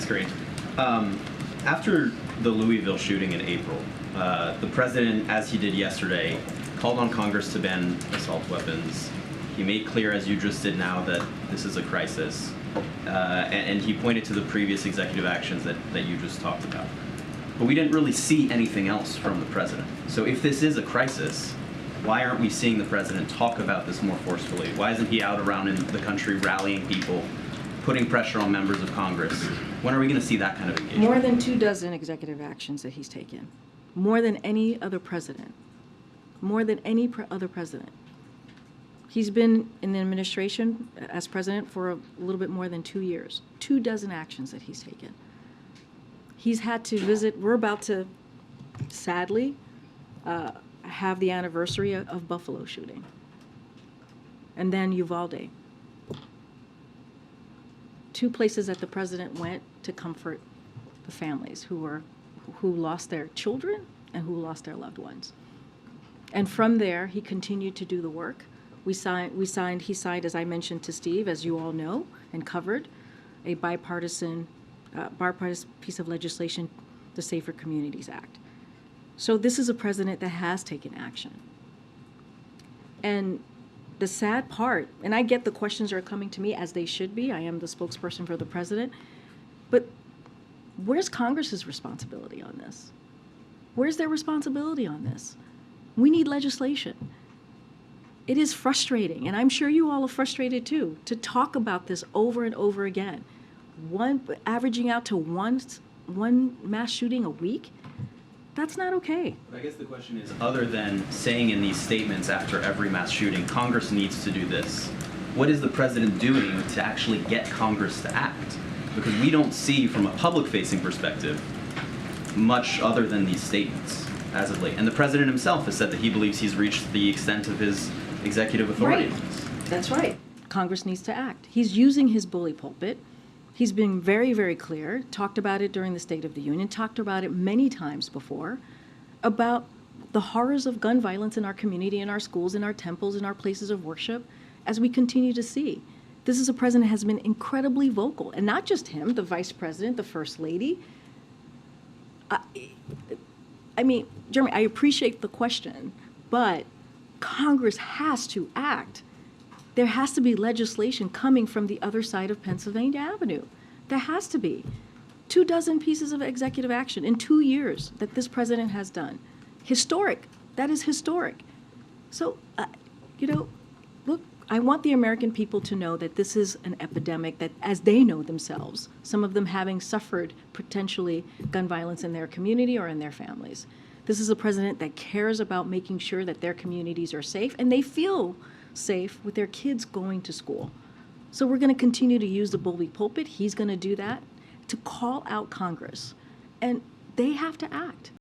Thanks, Karine. After the Louisville shooting in April, the president, as he did yesterday, called on Congress to ban assault weapons. He made clear, as you just did now, that this is a crisis. And he pointed to the previous executive actions that you just talked about. But we didn't really see anything else from the president. So if this is a crisis, why aren't we seeing the president talk about this more forcefully? Why isn't he out around in the country rallying people, putting pressure on members of Congress? When are we going to see that kind of engagement? More than 24 executive actions that he's taken. More than any other president. More than any other president. He's been in the administration as president for a little bit more than 2 years. 24 actions that he's taken. He's had to visit, we're about to, sadly, have the anniversary of Buffalo shooting. And then Uvalde. 2 places that the president went to comfort the families who lost their children and who lost their loved ones. And from there, he continued to do the work. He signed, as I mentioned to Steve, as you all know and covered, a bipartisan piece of legislation, the Safer Communities Act. So this is a president that has taken action. And the sad part, and I get the questions are coming to me as they should be, I am the spokesperson for the president, but where's Congress's responsibility on this? Where's their responsibility on this? We need legislation. It is frustrating, and I'm sure you all are frustrated too, to talk about this over and over again. Averaging out to one mass shooting a week, that's not okay. But I guess the question is, other than saying in these statements after every mass shooting, Congress needs to do this, what is the president doing to actually get Congress to act? Because we don't see, from a public-facing perspective, much other than these statements as of late. And the president himself has said that he believes he's reached the extent of his executive authority. Right. That's right. Congress needs to act. He's using his bully pulpit. He's been very, very clear, talked about it during the State of the Union, talked about it many times before, about the horrors of gun violence in our community, in our schools, in our temples, in our places of worship, as we continue to see. This is a president who has been incredibly vocal, and not just him, the vice president, the first lady. I mean, Jeremy, I appreciate the question, but Congress has to act. There has to be legislation coming from the other side of Pennsylvania Avenue. There has to be. 24 pieces of executive action in 2 years that this president has done. Historic. That is historic. So, look, I want the American people to know that this is an epidemic that, as they know themselves, some of them having suffered potentially gun violence in their community or in their families. This is a president that cares about making sure that their communities are safe and they feel safe with their kids going to school. So we're going to continue to use the bully pulpit. He's going to do that to call out Congress. And they have to act.